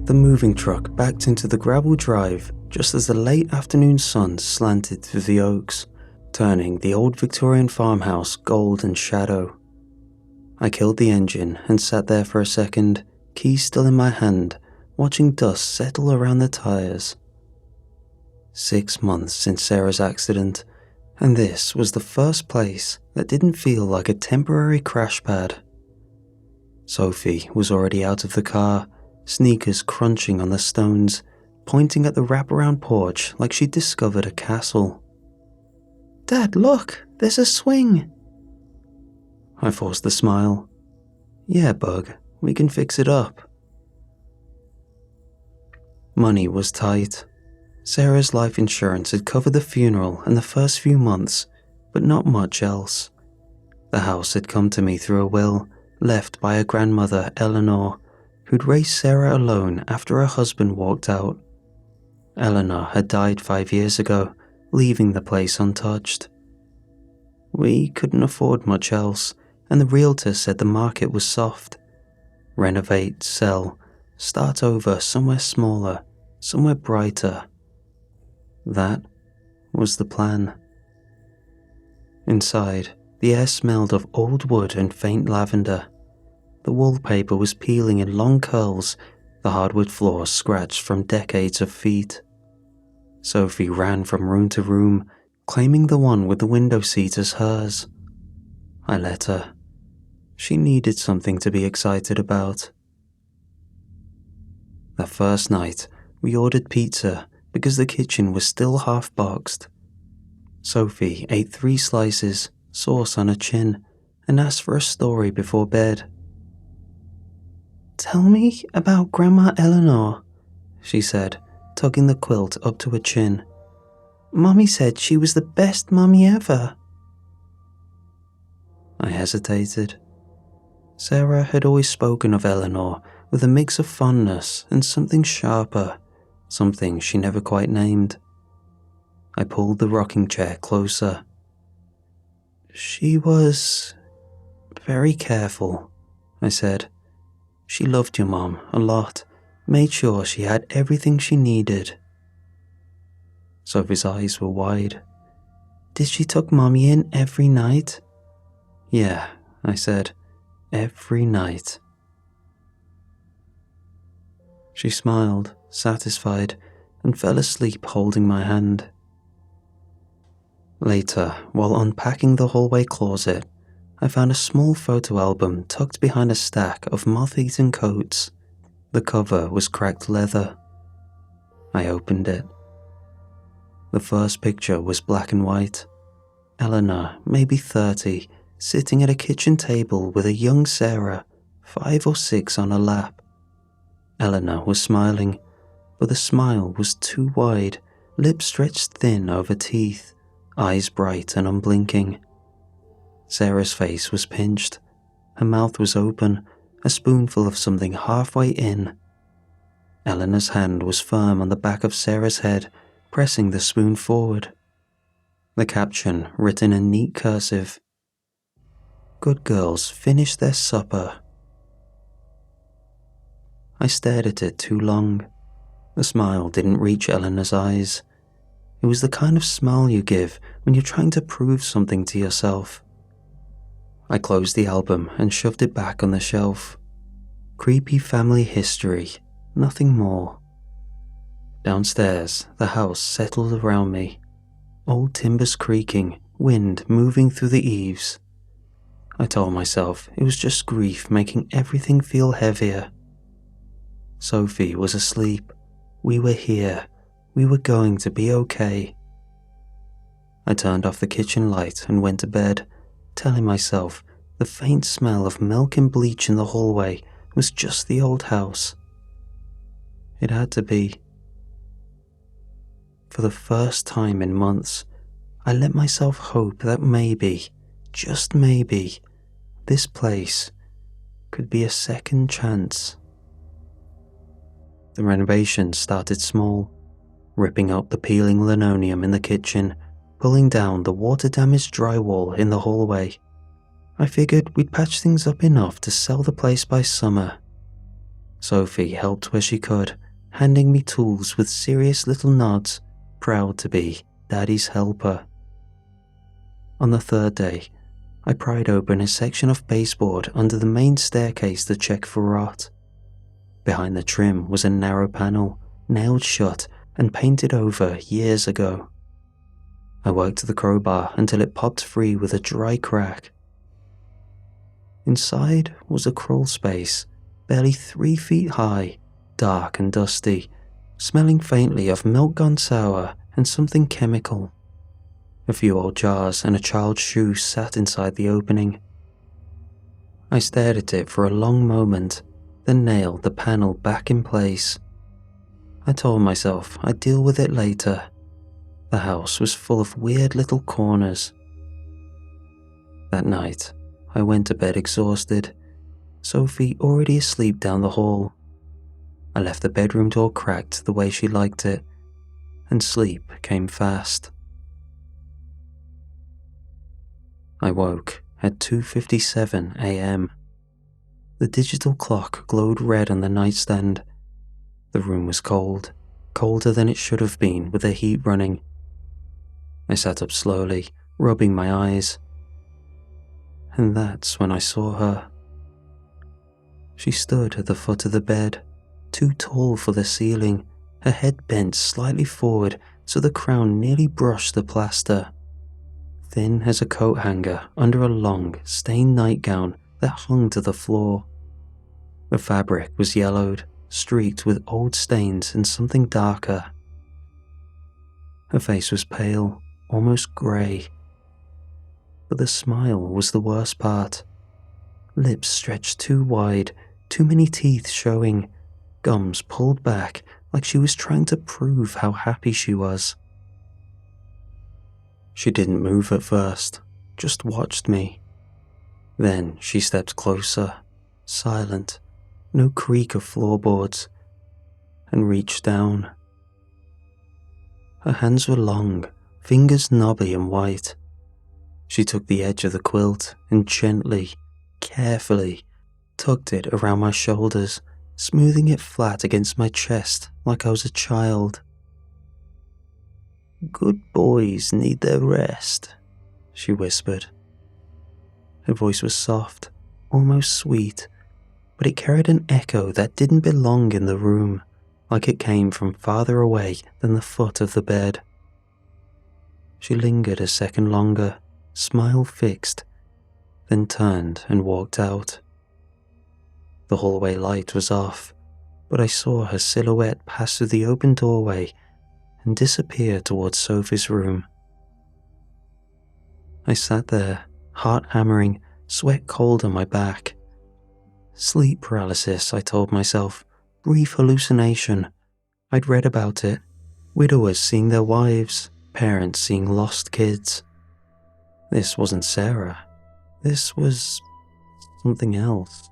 The moving truck backed into the gravel drive just as the late afternoon sun slanted through the oaks, turning the old Victorian farmhouse gold and shadow. I killed the engine and sat there for a second, key still in my hand, watching dust settle around the tires. 6 months since Sarah's accident, and this was the first place that didn't feel like a temporary crash pad. Sophie was already out of the car, sneakers crunching on the stones, pointing at the wraparound porch like she'd discovered a castle. "Dad, look, there's a swing." I forced a smile. "Yeah, Bug, we can fix it up." Money was tight. Sarah's life insurance had covered the funeral and the first few months, but not much else. The house had come to me through a will left by her grandmother, Eleanor, who'd raised Sarah alone after her husband walked out. Eleanor had died 5 years ago, leaving the place untouched. We couldn't afford much else, and the realtor said the market was soft. Renovate, sell, start over somewhere smaller, somewhere brighter. That was the plan. Inside, the air smelled of old wood and faint lavender. The wallpaper was peeling in long curls, the hardwood floor scratched from decades of feet. Sophie ran from room to room, claiming the one with the window seat as hers. I let her. She needed something to be excited about. That first night, we ordered pizza because the kitchen was still half-boxed. Sophie ate 3 slices, sauce on her chin, and asked for a story before bed. "Tell me about Grandma Eleanor," she said, tugging the quilt up to her chin. "Mommy said she was the best mommy ever." I hesitated. Sarah had always spoken of Eleanor with a mix of fondness and something sharper, something she never quite named. I pulled the rocking chair closer. "She was very careful," I said. "She loved your mom a lot, made sure she had everything she needed." Sophie's eyes were wide. "Did she tuck Mommy in every night?" "Yeah," I said, "every night." She smiled, satisfied, and fell asleep holding my hand. Later, while unpacking the hallway closet, I found a small photo album tucked behind a stack of moth-eaten coats. The cover was cracked leather. I opened it. The first picture was black and white. Eleanor, maybe 30, sitting at a kitchen table with a young Sarah, 5 or 6, on her lap. Eleanor was smiling, but the smile was too wide, lips stretched thin over teeth, eyes bright and unblinking. Sarah's face was pinched. Her mouth was open, a spoonful of something halfway in. Eleanor's hand was firm on the back of Sarah's head, pressing the spoon forward. The caption, written in neat cursive: "Good girls finish their supper." I stared at it too long. The smile didn't reach Eleanor's eyes. It was the kind of smile you give when you're trying to prove something to yourself. I closed the album and shoved it back on the shelf. Creepy family history, nothing more. Downstairs, the house settled around me. Old timbers creaking, wind moving through the eaves. I told myself it was just grief making everything feel heavier. Sophie was asleep. We were here. We were going to be okay. I turned off the kitchen light and went to bed, telling myself the faint smell of milk and bleach in the hallway was just the old house. It had to be. For the first time in months, I let myself hope that maybe, just maybe, this place could be a second chance. The renovation started small, ripping up the peeling linoleum in the kitchen, pulling down the water-damaged drywall in the hallway. I figured we'd patch things up enough to sell the place by summer. Sophie helped where she could, handing me tools with serious little nods, proud to be Daddy's helper. On the third day, I pried open a section of baseboard under the main staircase to check for rot. Behind the trim was a narrow panel, nailed shut and painted over years ago. I worked the crowbar until it popped free with a dry crack. Inside was a crawl space, barely 3 feet high, dark and dusty, smelling faintly of milk gone sour and something chemical. A few old jars and a child's shoe sat inside the opening. I stared at it for a long moment, then nailed the panel back in place. I told myself I'd deal with it later. The house was full of weird little corners. That night, I went to bed exhausted, Sophie already asleep down the hall. I left the bedroom door cracked the way she liked it, and sleep came fast. I woke at 2:57 a.m. The digital clock glowed red on the nightstand. The room was cold, colder than it should have been with the heat running. I sat up slowly, rubbing my eyes. And that's when I saw her. She stood at the foot of the bed, too tall for the ceiling, her head bent slightly forward so the crown nearly brushed the plaster. Thin as a coat hanger under a long, stained nightgown that hung to the floor. The fabric was yellowed, streaked with old stains and something darker. Her face was pale, almost grey. But the smile was the worst part. Lips stretched too wide, too many teeth showing, gums pulled back like she was trying to prove how happy she was. She didn't move at first, just watched me. Then she stepped closer, silent, no creak of floorboards, and reached down. Her hands were long, fingers knobby and white. She took the edge of the quilt and gently, carefully, tugged it around my shoulders, smoothing it flat against my chest like I was a child. "Good boys need their rest," she whispered. Her voice was soft, almost sweet, but it carried an echo that didn't belong in the room, like it came from farther away than the foot of the bed. She lingered a second longer, smile fixed, then turned and walked out. The hallway light was off, but I saw her silhouette pass through the open doorway and disappear towards Sophie's room. I sat there, heart hammering, sweat cold on my back. Sleep paralysis, I told myself, brief hallucination. I'd read about it. Widowers seeing their wives, parents seeing lost kids. This wasn't Sarah. This was something else.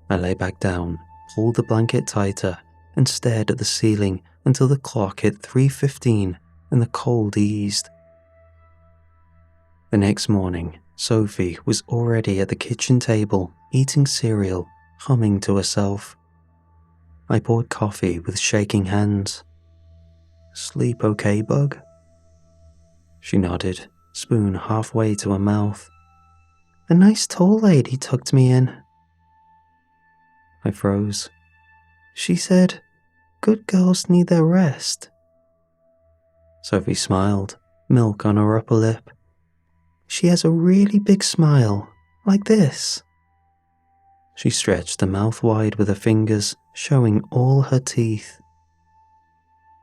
I lay back down, pulled the blanket tighter, and stared at the ceiling until the clock hit 3:15 and the cold eased. The next morning, Sophie was already at the kitchen table, eating cereal, humming to herself. I poured coffee with shaking hands. "Sleep okay, bug?" She nodded, spoon halfway to her mouth. "A nice tall lady tucked me in." I froze. She said, "Good girls need their rest." Sophie smiled, milk on her upper lip. "She has a really big smile, like this." She stretched her mouth wide with her fingers, showing all her teeth.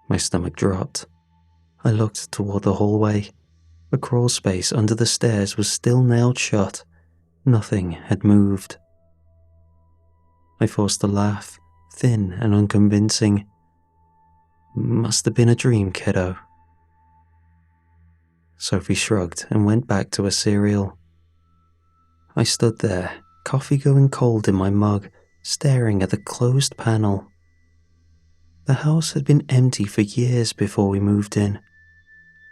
My stomach dropped. I looked toward the hallway. The crawl space under the stairs was still nailed shut. Nothing had moved. I forced a laugh, thin and unconvincing. "Must have been a dream, kiddo." Sophie shrugged and went back to her cereal. I stood there, coffee going cold in my mug, staring at the closed panel. The house had been empty for years before we moved in.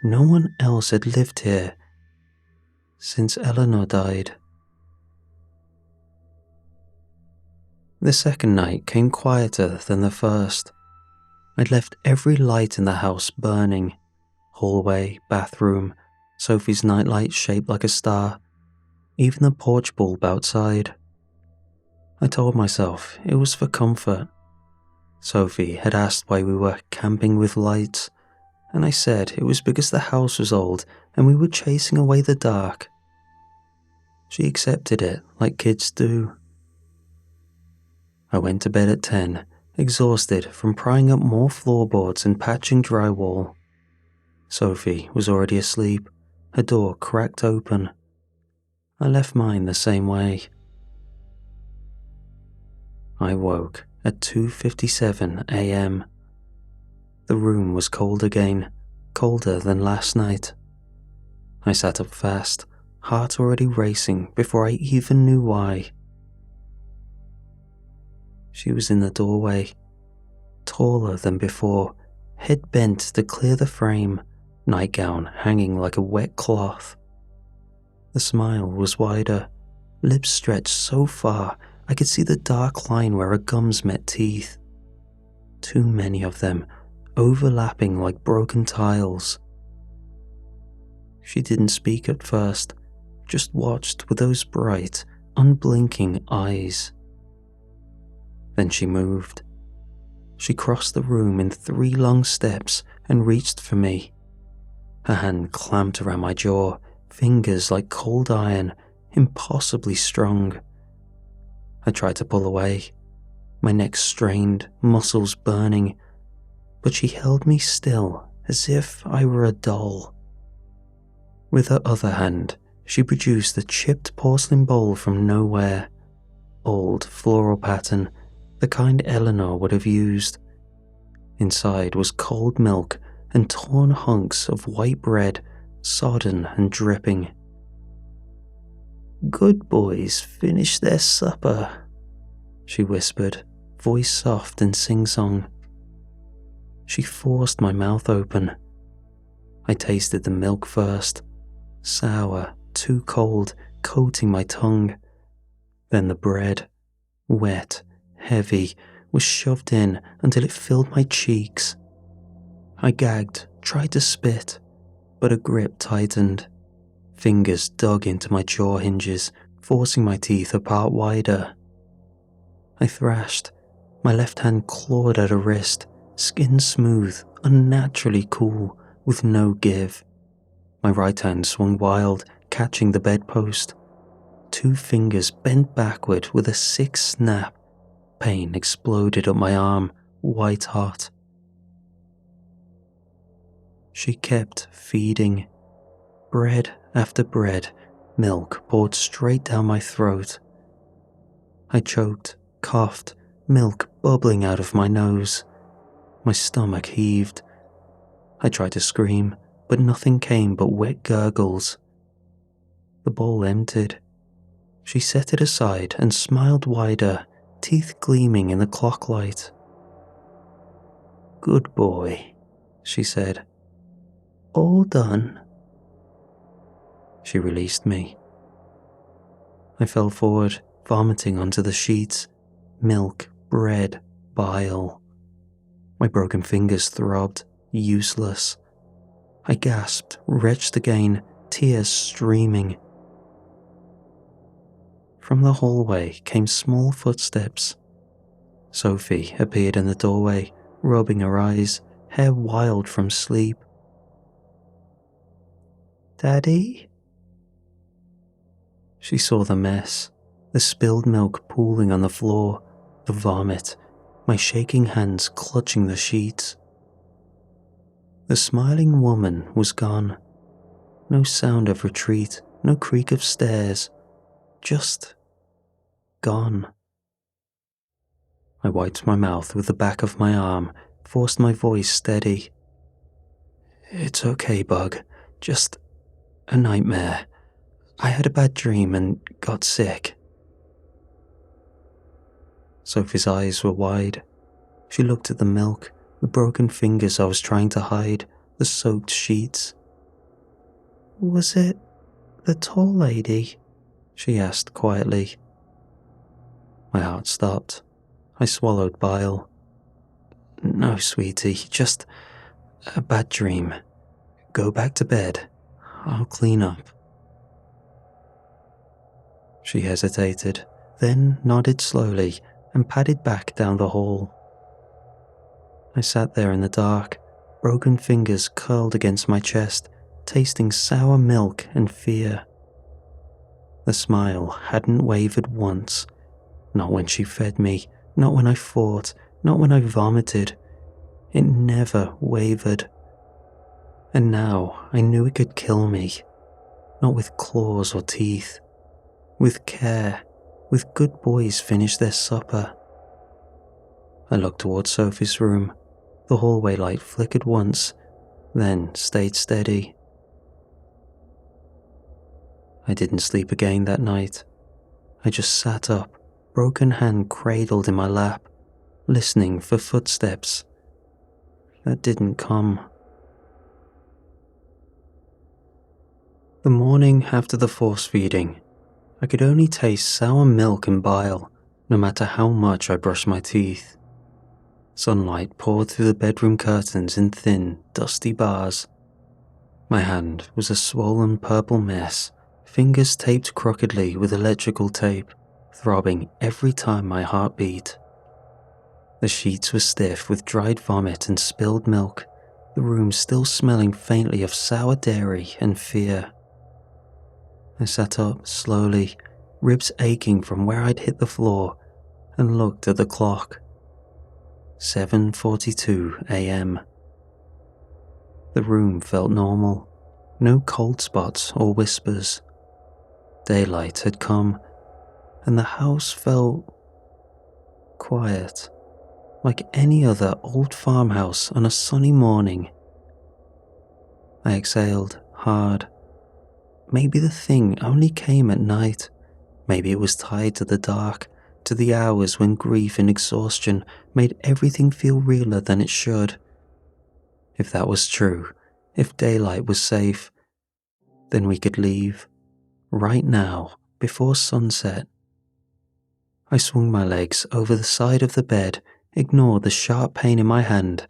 No one else had lived here since Eleanor died. The second night came quieter than the first. I'd left every light in the house burning. Hallway, bathroom, Sophie's nightlight shaped like a star, even the porch bulb outside. I told myself it was for comfort. Sophie had asked why we were camping with lights, and I said it was because the house was old and we were chasing away the dark. She accepted it like kids do. I went to bed at 10, exhausted from prying up more floorboards and patching drywall. Sophie was already asleep, her door cracked open. I left mine the same way. I woke at 2:57 a.m. The room was cold again, colder than last night. I sat up fast, heart already racing before I even knew why. She was in the doorway, taller than before, head bent to clear the frame, nightgown hanging like a wet cloth. The smile was wider, lips stretched so far I could see the dark line where her gums met teeth. Too many of them, overlapping like broken tiles. She didn't speak at first, just watched with those bright, unblinking eyes. Then she moved. She crossed the room in 3 long steps and reached for me. Her hand clamped around my jaw, fingers like cold iron, impossibly strong. I tried to pull away, my neck strained, muscles burning, but she held me still as if I were a doll. With her other hand, she produced a chipped porcelain bowl from nowhere, old floral pattern, the kind Eleanor would have used. Inside was cold milk and torn hunks of white bread, sodden and dripping. "Good boys finish their supper," she whispered, voice soft and sing-song. She forced my mouth open. I tasted the milk first, sour, too cold, coating my tongue. Then the bread, wet, heavy, was shoved in until it filled my cheeks. I gagged, tried to spit, but a grip tightened. Fingers dug into my jaw hinges, forcing my teeth apart wider. I thrashed. My left hand clawed at her wrist, skin smooth, unnaturally cool, with no give. My right hand swung wild, catching the bedpost. 2 fingers bent backward with a sick snap. Pain exploded up my arm, white hot. She kept feeding. Bread after bread, milk poured straight down my throat. I choked, coughed, milk bubbling out of my nose. My stomach heaved. I tried to scream, but nothing came but wet gurgles. The bowl emptied. She set it aside and smiled wider, teeth gleaming in the clock light. "Good boy," she said. "All done." She released me. I fell forward, vomiting onto the sheets. Milk, bread, bile. My broken fingers throbbed, useless. I gasped, wretched again, tears streaming. From the hallway came small footsteps. Sophie appeared in the doorway, rubbing her eyes, hair wild from sleep. "Daddy?" She saw the mess, the spilled milk pooling on the floor, the vomit, my shaking hands clutching the sheets. The smiling woman was gone. No sound of retreat, no creak of stairs, just gone. I wiped my mouth with the back of my arm, forced my voice steady. "It's okay, Bug. Just a nightmare. I had a bad dream and got sick." Sophie's eyes were wide. She looked at the milk, the broken fingers I was trying to hide, the soaked sheets. "Was it the tall lady?" she asked quietly. My heart stopped. I swallowed bile. No, sweetie, just a bad dream. Go back to bed. I'll clean up. She hesitated, then nodded slowly and padded back down the hall. I sat there in the dark, broken fingers curled against my chest, tasting sour milk and fear. The smile hadn't wavered once, not when she fed me, not when I fought, not when I vomited. It never wavered. And now I knew it could kill me, not with claws or teeth. With care, with good boys finish their supper. I looked towards Sophie's room. The hallway light flickered once, then stayed steady. I didn't sleep again that night. I just sat up, broken hand cradled in my lap, listening for footsteps that didn't come. The morning after the force feeding, I could only taste sour milk and bile, no matter how much I brushed my teeth. Sunlight poured through the bedroom curtains in thin, dusty bars. My hand was a swollen purple mess, fingers taped crookedly with electrical tape, throbbing every time my heart beat. The sheets were stiff with dried vomit and spilled milk, the room still smelling faintly of sour dairy and fear. I sat up slowly, ribs aching from where I'd hit the floor, and looked at the clock. 7:42 a.m. The room felt normal, no cold spots or whispers. Daylight had come, and the house felt quiet, like any other old farmhouse on a sunny morning. I exhaled hard. Maybe the thing only came at night. Maybe it was tied to the dark, to the hours when grief and exhaustion made everything feel realer than it should. If that was true, if daylight was safe, then we could leave, right now, before sunset. I swung my legs over the side of the bed, ignored the sharp pain in my hand,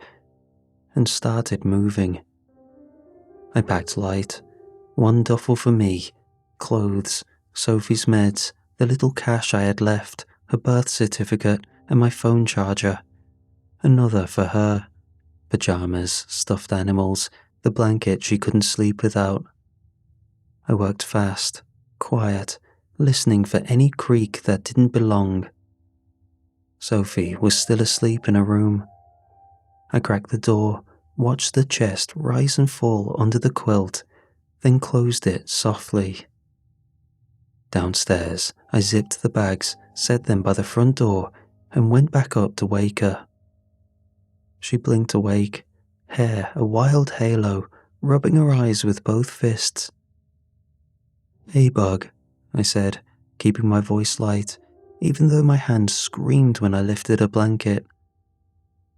and started moving. I packed light, one duffel for me, clothes, Sophie's meds, the little cash I had left, her birth certificate, and my phone charger. Another for her. Pajamas, stuffed animals, the blanket she couldn't sleep without. I worked fast, quiet, listening for any creak that didn't belong. Sophie was still asleep in her room. I cracked the door, watched the chest rise and fall under the quilt, then closed it softly. Downstairs, I zipped the bags, set them by the front door, and went back up to wake her. She blinked awake, hair a wild halo, rubbing her eyes with both fists. "Hey, Bug," I said, keeping my voice light, even though my hand screamed when I lifted a blanket.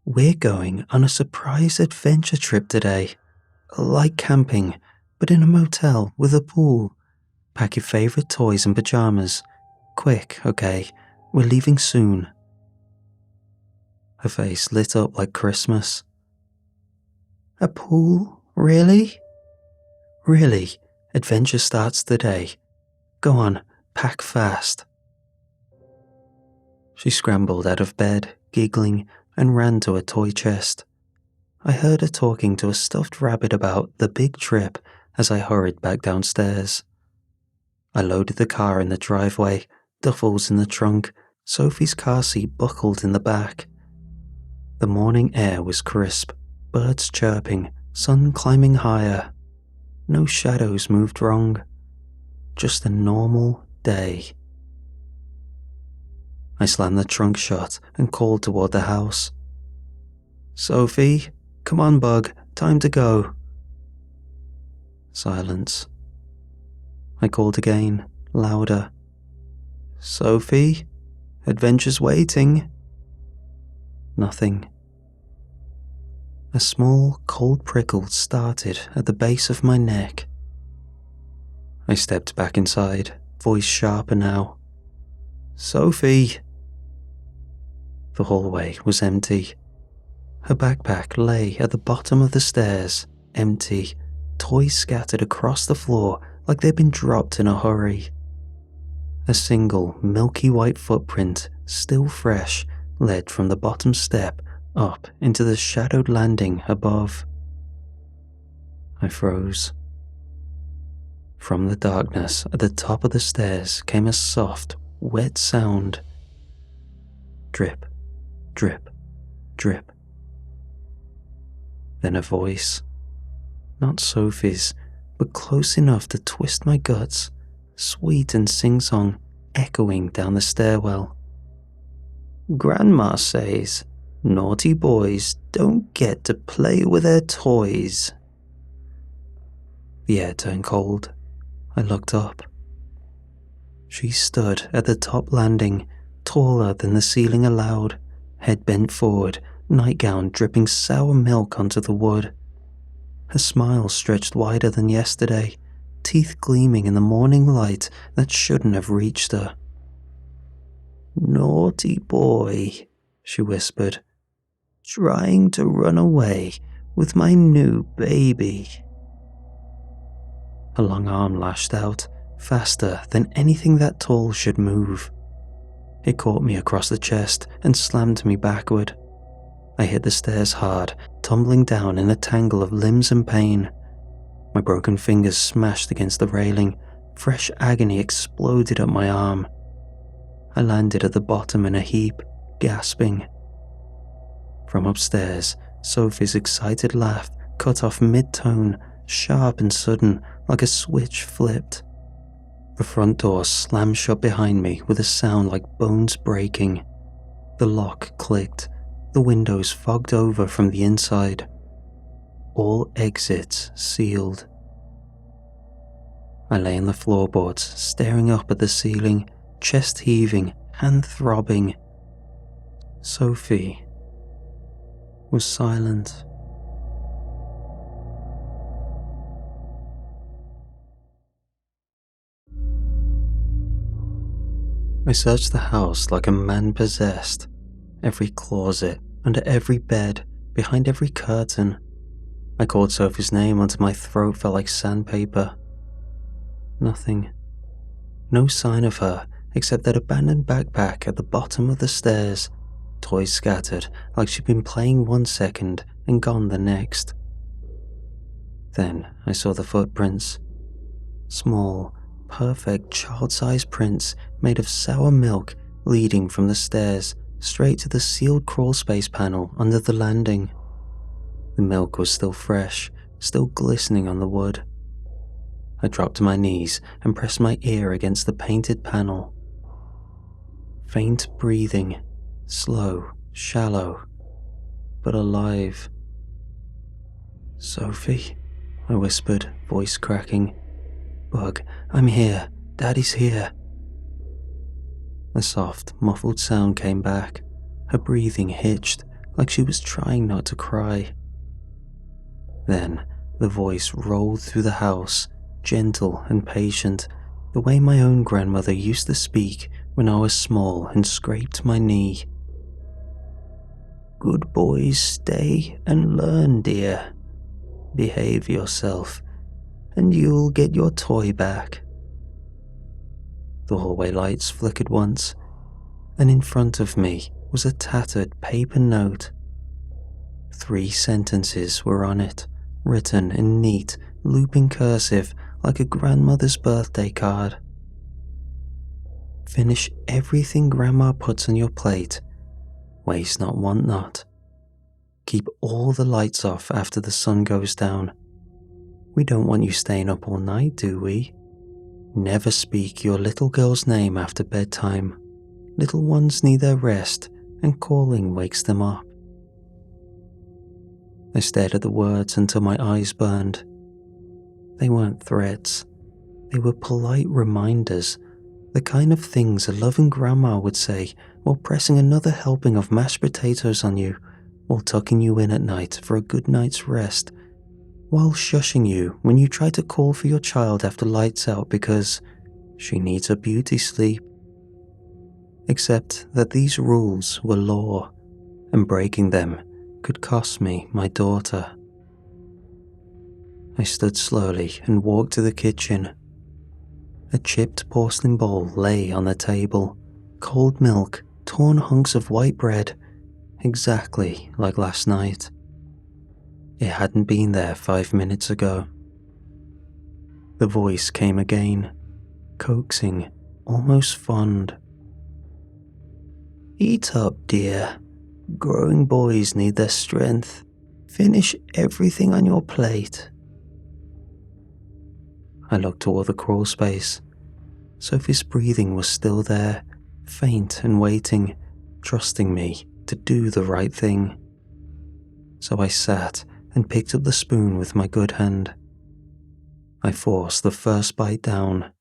"We're going on a surprise adventure trip today. Like camping, but in a motel with a pool. Pack your favorite toys and pajamas. Quick, okay? We're leaving soon." Her face lit up like Christmas. "A pool? Really?" "Really. Adventure starts today. Go on, pack fast." She scrambled out of bed, giggling, and ran to a toy chest. I heard her talking to a stuffed rabbit about the big trip as I hurried back downstairs. I loaded the car in the driveway, duffels in the trunk, Sophie's car seat buckled in the back. The morning air was crisp, birds chirping, sun climbing higher. No shadows moved wrong. Just a normal day. I slammed the trunk shut and called toward the house. "Sophie, come on, Bug, time to go." Silence. I called again, louder. "Sophie, adventure's waiting." Nothing. A small, cold prickle started at the base of my neck. I stepped back inside, voice sharper now. "Sophie!" The hallway was empty. Her backpack lay at the bottom of the stairs, empty, toys scattered across the floor like they'd been dropped in a hurry. A single milky white footprint, still fresh, led from the bottom step up into the shadowed landing above. I froze. From the darkness at the top of the stairs came a soft, wet sound. Drip, drip, drip. Then a voice. Not Sophie's, but close enough to twist my guts, sweet and sing-song, echoing down the stairwell. Grandma says, naughty boys don't get to play with their toys. The air turned cold. I looked up. She stood at the top landing, taller than the ceiling allowed, head bent forward, nightgown dripping sour milk onto the wood. Her smile stretched wider than yesterday, teeth gleaming in the morning light that shouldn't have reached her. Naughty boy, she whispered, trying to run away with my new baby. A long arm lashed out, faster than anything that tall should move. It caught me across the chest and slammed me backward. I hit the stairs hard, tumbling down in a tangle of limbs and pain. My broken fingers smashed against the railing. Fresh agony exploded up my arm. I landed at the bottom in a heap, gasping. From upstairs, Sophie's excited laugh cut off mid-tone, sharp and sudden, like a switch flipped. The front door slammed shut behind me with a sound like bones breaking. The lock clicked. The windows fogged over from the inside. All exits sealed. I lay on the floorboards, staring up at the ceiling, chest heaving, hand throbbing. Sophie was silent. I searched the house like a man possessed. Every closet, under every bed, behind every curtain. I called Sophie's name until my throat felt like sandpaper. Nothing. No sign of her except that abandoned backpack at the bottom of the stairs, toys scattered like she'd been playing one second and gone the next. Then I saw the footprints. Small, perfect child-sized prints made of sour milk leading from the stairs straight to the sealed crawlspace panel under the landing. The milk was still fresh, still glistening on the wood. I dropped to my knees and pressed my ear against the painted panel. Faint breathing, slow, shallow, but alive. Sophie, I whispered, voice cracking. Bug, I'm here. Daddy's here. A soft, muffled sound came back. Her breathing hitched, like she was trying not to cry. Then, the voice rolled through the house, gentle and patient, the way my own grandmother used to speak when I was small and scraped my knee. Good boys stay and learn, dear. Behave yourself, and you'll get your toy back. The hallway lights flickered once, and in front of me was a tattered paper note. 3 sentences were on it, written in neat, looping cursive like a grandmother's birthday card. Finish everything Grandma puts on your plate. Waste not, want not. Keep all the lights off after the sun goes down. We don't want you staying up all night, do we? Never speak your little girl's name after bedtime. Little ones need their rest, and calling wakes them up. I stared at the words until my eyes burned. They weren't threats. They were polite reminders, the kind of things a loving grandma would say while pressing another helping of mashed potatoes on you, while tucking you in at night for a good night's rest, while shushing you when you try to call for your child after lights out because she needs a beauty sleep. except that these rules were law, and breaking them could cost me my daughter. I stood slowly and walked to the kitchen. A chipped porcelain bowl lay on the table, cold milk, torn hunks of white bread, exactly like last night. It hadn't been there 5 minutes ago. The voice came again, coaxing, almost fond. "Eat up, dear. Growing boys need their strength. Finish everything on your plate." I looked toward the crawl space. Sophie's breathing was still there, faint and waiting, trusting me to do the right thing. So I sat and picked up the spoon with my good hand. I forced the first bite down.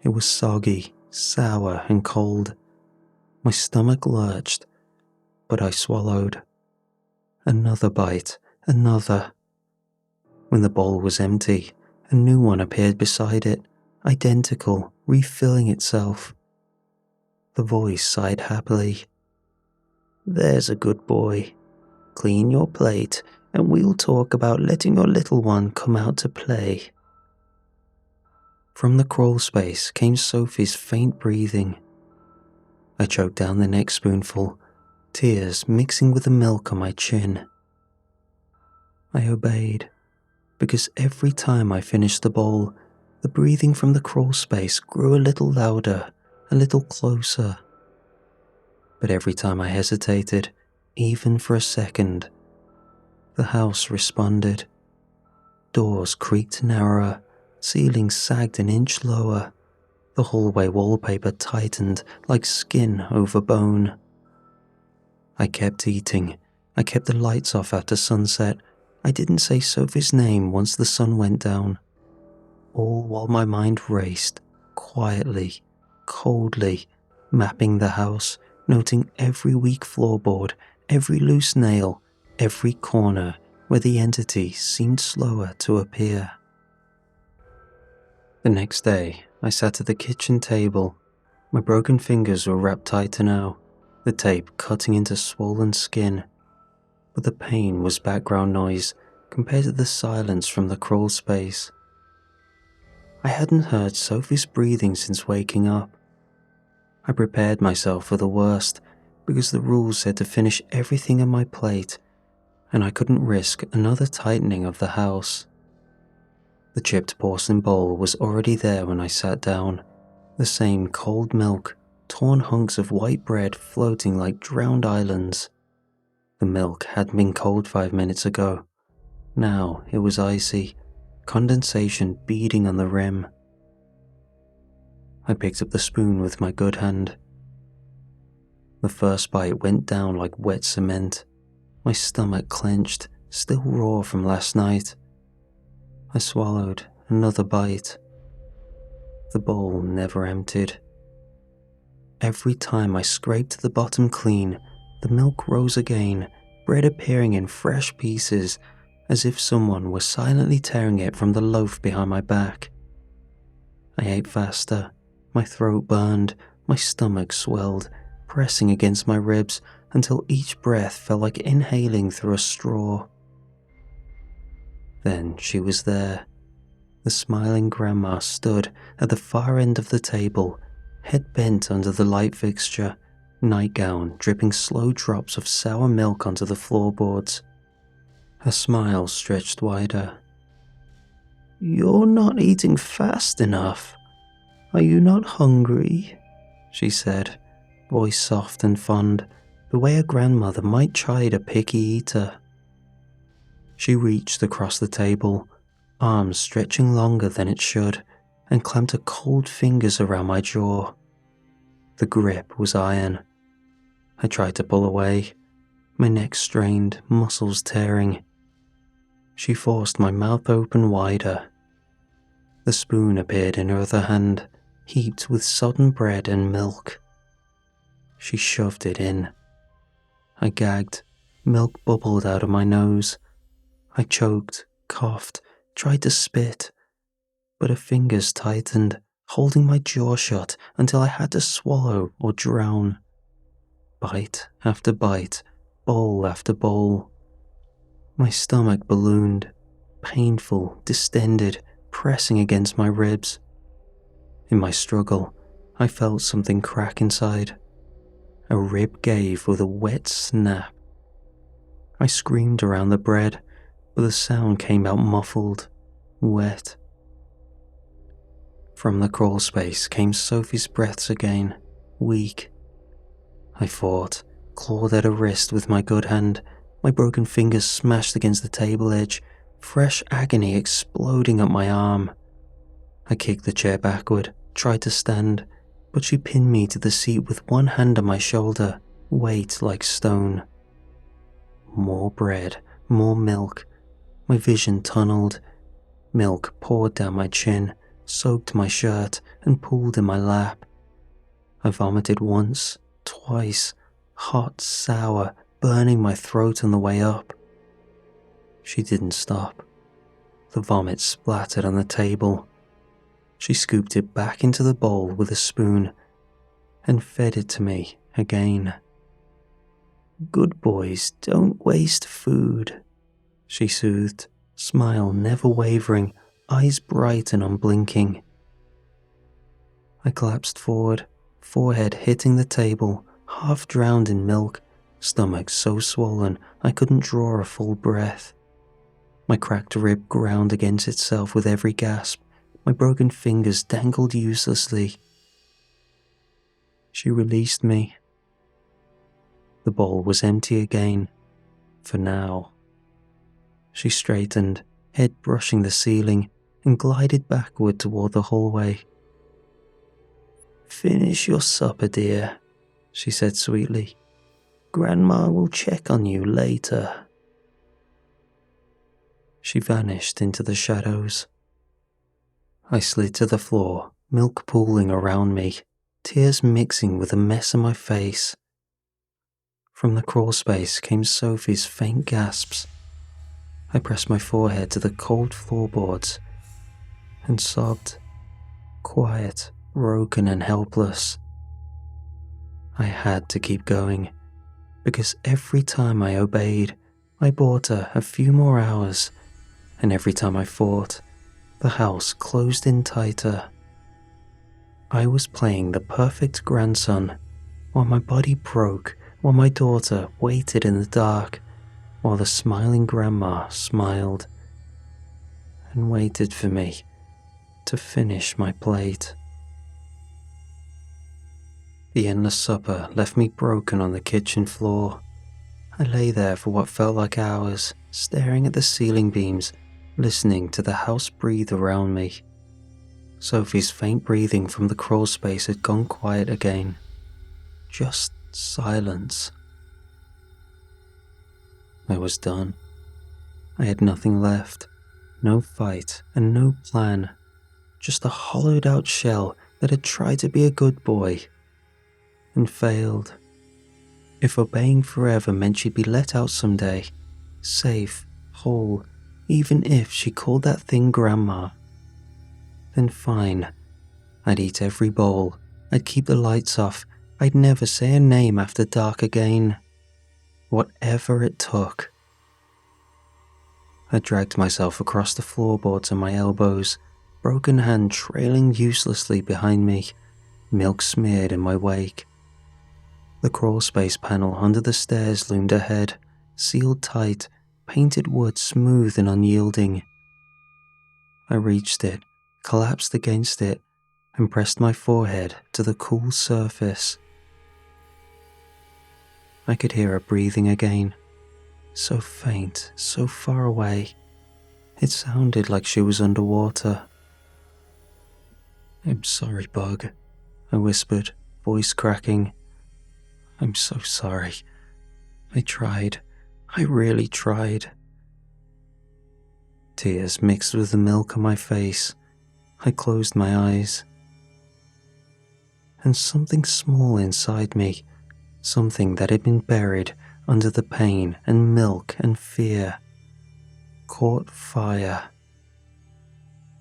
It was soggy, sour, and cold. My stomach lurched, but I swallowed. Another bite, another. When the bowl was empty, a new one appeared beside it, identical, refilling itself. The voice sighed happily. "There's a good boy. Clean your plate, and we'll talk about letting your little one come out to play." From the crawl space came Sophie's faint breathing. I choked down the next spoonful, tears mixing with the milk on my chin. I obeyed, because every time I finished the bowl, the breathing from the crawl space grew a little louder, a little closer. But every time I hesitated, even for a second, the house responded. Doors creaked narrower, ceilings sagged an inch lower, the hallway wallpaper tightened like skin over bone. I kept eating. I kept the lights off after sunset. I didn't say Sophie's name once the sun went down. All while my mind raced, quietly, coldly, mapping the house, noting every weak floorboard, every loose nail, every corner where the entity seemed slower to appear. The next day, I sat at the kitchen table. My broken fingers were wrapped tighter now, the tape cutting into swollen skin. But the pain was background noise compared to the silence from the crawl space. I hadn't heard Sophie's breathing since waking up. I prepared myself for the worst because the rules said to finish everything on my plate, and I couldn't risk another tightening of the house. The chipped porcelain bowl was already there when I sat down, the same cold milk, torn hunks of white bread floating like drowned islands. The milk hadn't been cold 5 minutes ago. Now it was icy, condensation beading on the rim. I picked up the spoon with my good hand. The first bite went down like wet cement. My stomach clenched, still raw from last night. I swallowed another bite. The bowl never emptied. Every time I scraped the bottom clean, the milk rose again, bread appearing in fresh pieces, as if someone were silently tearing it from the loaf behind my back. I ate faster. My throat burned, my stomach swelled, pressing against my ribs until each breath felt like inhaling through a straw. Then she was there. The smiling grandma stood at the far end of the table, head bent under the light fixture, nightgown dripping slow drops of sour milk onto the floorboards. Her smile stretched wider. "You're not eating fast enough. Are you not hungry?" she said, voice soft and fond, the way a grandmother might chide a picky eater. She reached across the table, arms stretching longer than it should, and clamped her cold fingers around my jaw. The grip was iron. I tried to pull away, my neck strained, muscles tearing. She forced my mouth open wider. The spoon appeared in her other hand, heaped with sodden bread and milk. She shoved it in. I gagged. Milk bubbled out of my nose. I choked, coughed, tried to spit, but her fingers tightened, holding my jaw shut until I had to swallow or drown. Bite after bite, bowl after bowl. My stomach ballooned, painful, distended, pressing against my ribs. In my struggle, I felt something crack inside. A rib gave with a wet snap. I screamed around the bread, but the sound came out muffled, wet. From the crawl space came Sophie's breaths again, weak. I fought, clawed at her wrist with my good hand, my broken fingers smashed against the table edge, fresh agony exploding up my arm. I kicked the chair backward, tried to stand, but she pinned me to the seat with one hand on my shoulder, weight like stone. More bread, more milk. My vision tunneled. Milk poured down my chin, soaked my shirt, and pooled in my lap. I vomited once, twice, hot, sour, burning my throat on the way up. She didn't stop. The vomit splattered on the table. She scooped it back into the bowl with a spoon and fed it to me again. "Good boys don't waste food," she soothed, smile never wavering, eyes bright and unblinking. I collapsed forward, forehead hitting the table, half drowned in milk, stomach so swollen I couldn't draw a full breath. My cracked rib ground against itself with every gasp. My broken fingers dangled uselessly. She released me. The bowl was empty again, for now. She straightened, head brushing the ceiling, and glided backward toward the hallway. "Finish your supper, dear," she said sweetly. "Grandma will check on you later." She vanished into the shadows. I slid to the floor, milk pooling around me, tears mixing with the mess on my face. From the crawl space came Sophie's faint gasps. I pressed my forehead to the cold floorboards and sobbed, quiet, broken and helpless. I had to keep going, because every time I obeyed, I bought her a few more hours, and every time I fought, the house closed in tighter. I was playing the perfect grandson, while my body broke, while my daughter waited in the dark, while the smiling grandma smiled and waited for me to finish my plate. The endless supper left me broken on the kitchen floor. I lay there for what felt like hours, staring at the ceiling beams, listening to the house breathe around me. Sophie's faint breathing from the crawl space had gone quiet again. Just silence. I was done. I had nothing left. No fight and no plan. Just a hollowed out shell that had tried to be a good boy and failed. If obeying forever meant she'd be let out someday, safe, whole, even if she called that thing Grandma, then fine. I'd eat every bowl. I'd keep the lights off. I'd never say a name after dark again. Whatever it took. I dragged myself across the floorboards on my elbows, broken hand trailing uselessly behind me, milk smeared in my wake. The crawl space panel under the stairs loomed ahead, sealed tight, painted wood smooth and unyielding. I reached it, collapsed against it, and pressed my forehead to the cool surface. I could hear her breathing again, so faint, so far away. It sounded like she was underwater. "I'm sorry, Bug," I whispered, voice cracking. "I'm so sorry. I tried. I really tried." Tears mixed with the milk on my face. I closed my eyes. And something small inside me, something that had been buried under the pain and milk and fear, caught fire.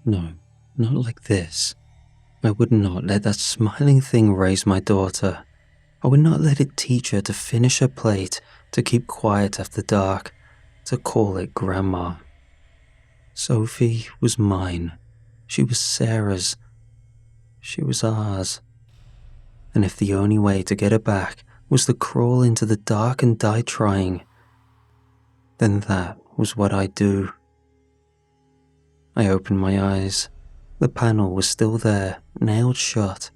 No, not like this. I would not let that smiling thing raise my daughter. I would not let it teach her to finish her plate, to keep quiet after dark, to call it Grandma. Sophie was mine. She was Sarah's. She was ours. And if the only way to get her back was to crawl into the dark and die trying, then that was what I'd do. I opened my eyes. The panel was still there, nailed shut,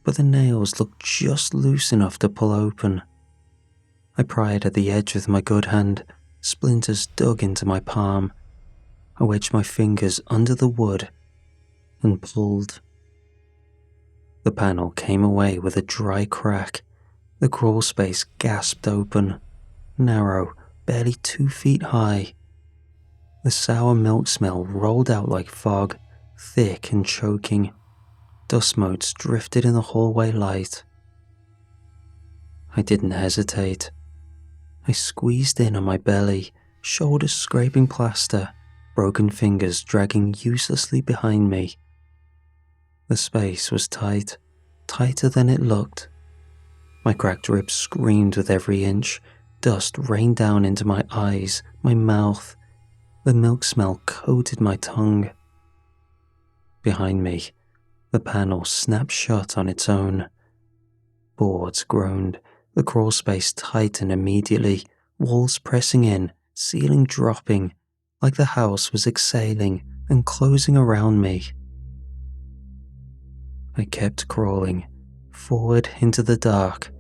but the nails looked just loose enough to pull open. I pried at the edge with my good hand. Splinters dug into my palm. I wedged my fingers under the wood and pulled. The panel came away with a dry crack. The crawl space gasped open, narrow, barely 2 feet high. The sour milk smell rolled out like fog, thick and choking. Dust motes drifted in the hallway light. I didn't hesitate. I squeezed in on my belly, shoulders scraping plaster, broken fingers dragging uselessly behind me. The space was tight, tighter than it looked. My cracked ribs screamed with every inch. Dust rained down into my eyes, my mouth. The milk smell coated my tongue. Behind me, the panel snapped shut on its own. Boards groaned. The crawl space tightened immediately, walls pressing in, ceiling dropping, like the house was exhaling and closing around me. I kept crawling, forward into the dark,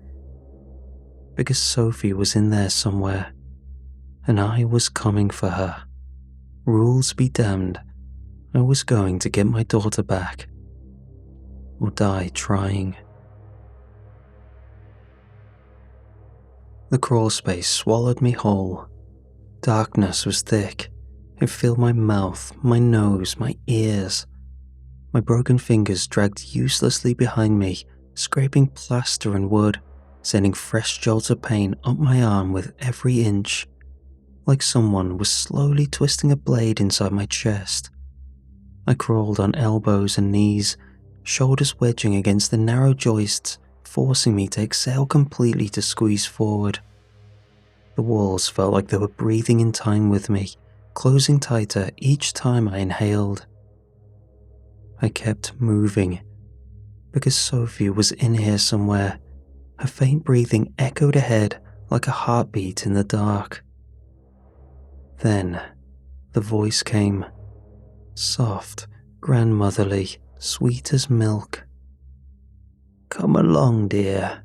because Sophie was in there somewhere, and I was coming for her. Rules be damned, I was going to get my daughter back, or die trying. The crawl space swallowed me whole. Darkness was thick. It filled my mouth, my nose, my ears. My broken fingers dragged uselessly behind me, scraping plaster and wood, sending fresh jolts of pain up my arm with every inch, like someone was slowly twisting a blade inside my chest. I crawled on elbows and knees, shoulders wedging against the narrow joists, forcing me to exhale completely to squeeze forward. The walls felt like they were breathing in time with me, closing tighter each time I inhaled. I kept moving, because Sophie was in here somewhere. Her faint breathing echoed ahead like a heartbeat in the dark. Then, the voice came, soft, grandmotherly, sweet as milk. "Come along, dear.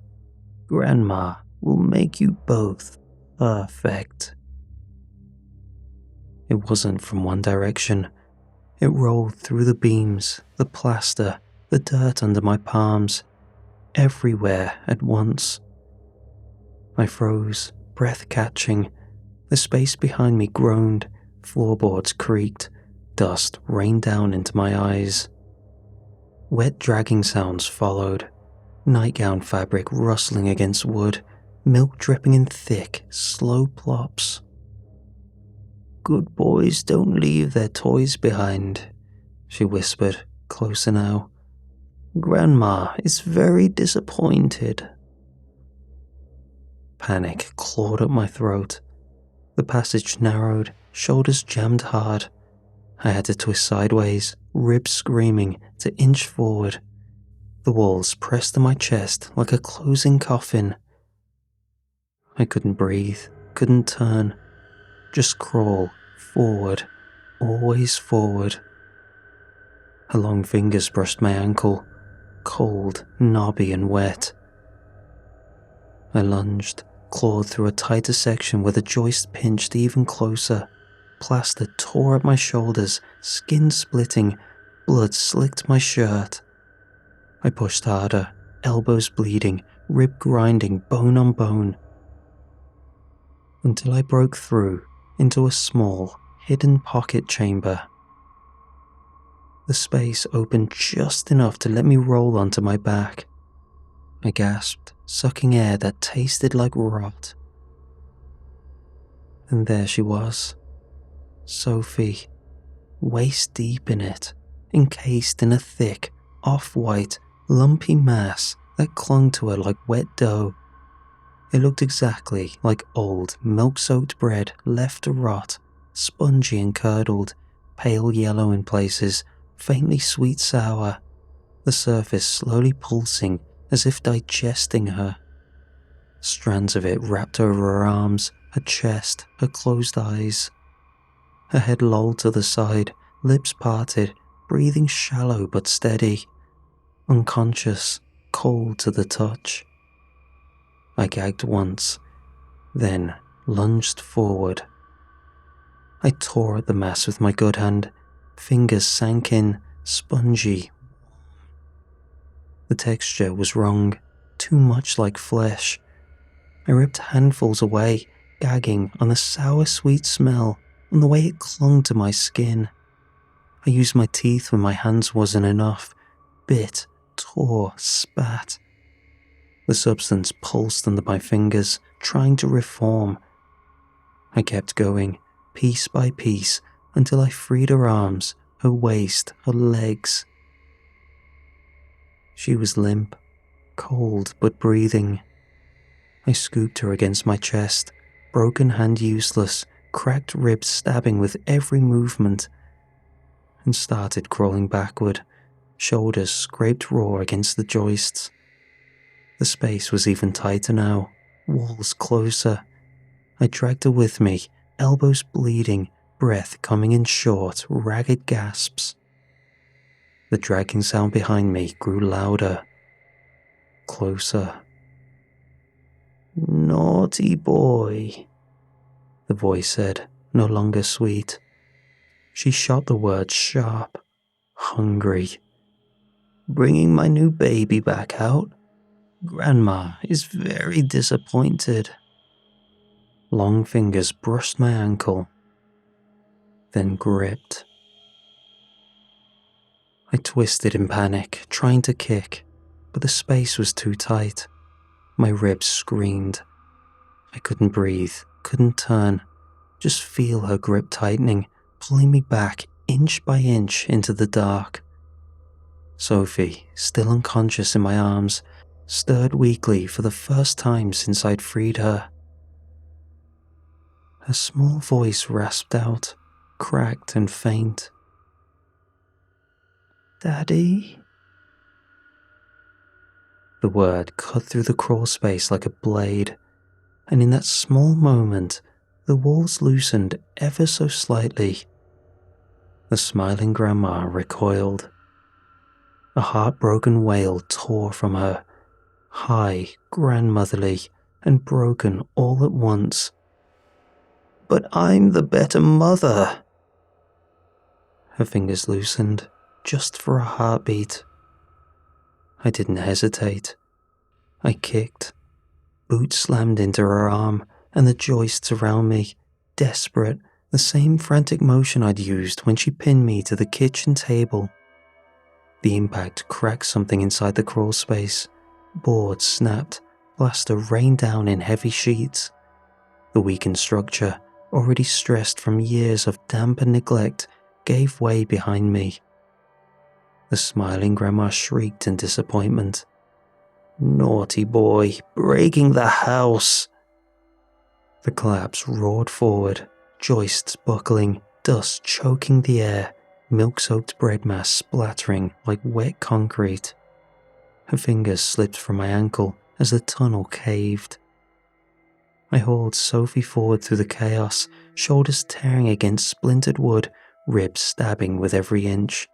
Grandma will make you both perfect." It wasn't from one direction. It rolled through the beams, the plaster, the dirt under my palms, everywhere at once. I froze, breath catching. The space behind me groaned, floorboards creaked, dust rained down into my eyes. Wet dragging sounds followed, nightgown fabric rustling against wood, milk dripping in thick, slow plops. "Good boys don't leave their toys behind," she whispered, closer now. "Grandma is very disappointed." Panic clawed up my throat. The passage narrowed, shoulders jammed hard. I had to twist sideways, ribs screaming, to inch forward. The walls pressed to my chest like a closing coffin. I couldn't breathe, couldn't turn. Just crawl, forward, always forward. Her long fingers brushed my ankle, cold, knobby and wet. I lunged, clawed through a tighter section where the joist pinched even closer. Plaster tore at my shoulders, skin splitting, blood slicked my shirt. I pushed harder, elbows bleeding, rib grinding, bone on bone, until I broke through into a small, hidden pocket chamber. The space opened just enough to let me roll onto my back. I gasped, sucking air that tasted like rot. And there she was, Sophie, waist deep in it, encased in a thick, off-white, lumpy mass that clung to her like wet dough. It looked exactly like old, milk-soaked bread left to rot, spongy and curdled, pale yellow in places, faintly sweet-sour, the surface slowly pulsing as if digesting her. Strands of it wrapped over her arms, her chest, her closed eyes. Her head lolled to the side, lips parted, breathing shallow but steady, unconscious, cold to the touch. I gagged once, then lunged forward. I tore at the mass with my good hand, fingers sank in, spongy. The texture was wrong, too much like flesh. I ripped handfuls away, gagging on the sour sweet smell and the way it clung to my skin. I used my teeth when my hands wasn't enough, bit, tore, spat. The substance pulsed under my fingers, trying to reform. I kept going, piece by piece, until I freed her arms, her waist, her legs. She was limp, cold but breathing. I scooped her against my chest, broken hand useless, cracked ribs stabbing with every movement, and started crawling backward, shoulders scraped raw against the joists. The space was even tighter now, walls closer. I dragged her with me, elbows bleeding, breath coming in short, ragged gasps. The dragging sound behind me grew louder, closer. "Naughty boy," the voice said, no longer sweet. She shot the words sharp, hungry. "Bringing my new baby back out? Grandma is very disappointed." Long fingers brushed my ankle, then gripped. I twisted in panic, trying to kick, but the space was too tight. My ribs screamed. I couldn't breathe, couldn't turn, just feel her grip tightening, pulling me back inch by inch into the dark. Sophie, still unconscious in my arms, stirred weakly for the first time since I'd freed her. Her small voice rasped out, cracked and faint. "Daddy?" The word cut through the crawl space like a blade, and in that small moment, the walls loosened ever so slightly. The smiling grandma recoiled. A heartbroken wail tore from her, high, grandmotherly, and broken all at once. "But I'm the better mother." Her fingers loosened, just for a heartbeat. I didn't hesitate. I kicked. Boots slammed into her arm, and the joists around me, desperate, the same frantic motion I'd used when she pinned me to the kitchen table. The impact cracked something inside the crawl space. Boards snapped, plaster rained down in heavy sheets. The weakened structure, already stressed from years of damp and neglect, gave way behind me. The smiling grandma shrieked in disappointment. "Naughty boy, breaking the house." The collapse roared forward, joists buckling, dust choking the air, milk-soaked bread mass splattering like wet concrete. Her fingers slipped from my ankle as the tunnel caved. I hauled Sophie forward through the chaos, shoulders tearing against splintered wood, ribs stabbing with every inch.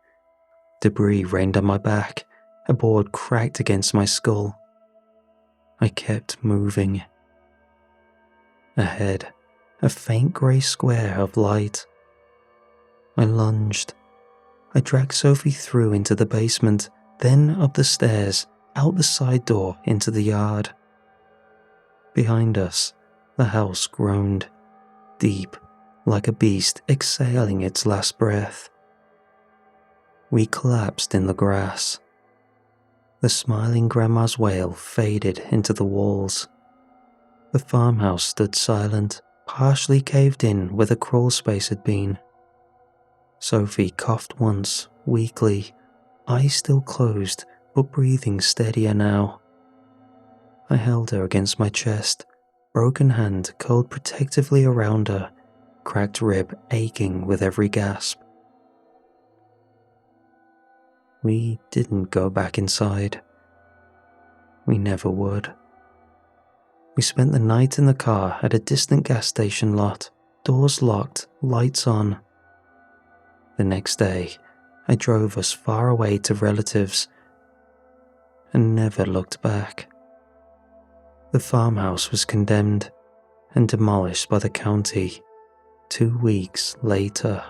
Debris rained on my back, a board cracked against my skull. I kept moving. Ahead, a faint grey square of light. I lunged. I dragged Sophie through into the basement, then up the stairs, out the side door into the yard. Behind us, the house groaned, deep, like a beast exhaling its last breath. We collapsed in the grass. The smiling grandma's wail faded into the walls. The farmhouse stood silent, partially caved in where the crawl space had been. Sophie coughed once, weakly, eyes still closed but breathing steadier now. I held her against my chest, broken hand curled protectively around her, cracked rib aching with every gasp. We didn't go back inside. We never would. We spent the night in the car at a distant gas station lot, doors locked, lights on. The next day, I drove us far away to relatives and never looked back. The farmhouse was condemned and demolished by the county 2 weeks later.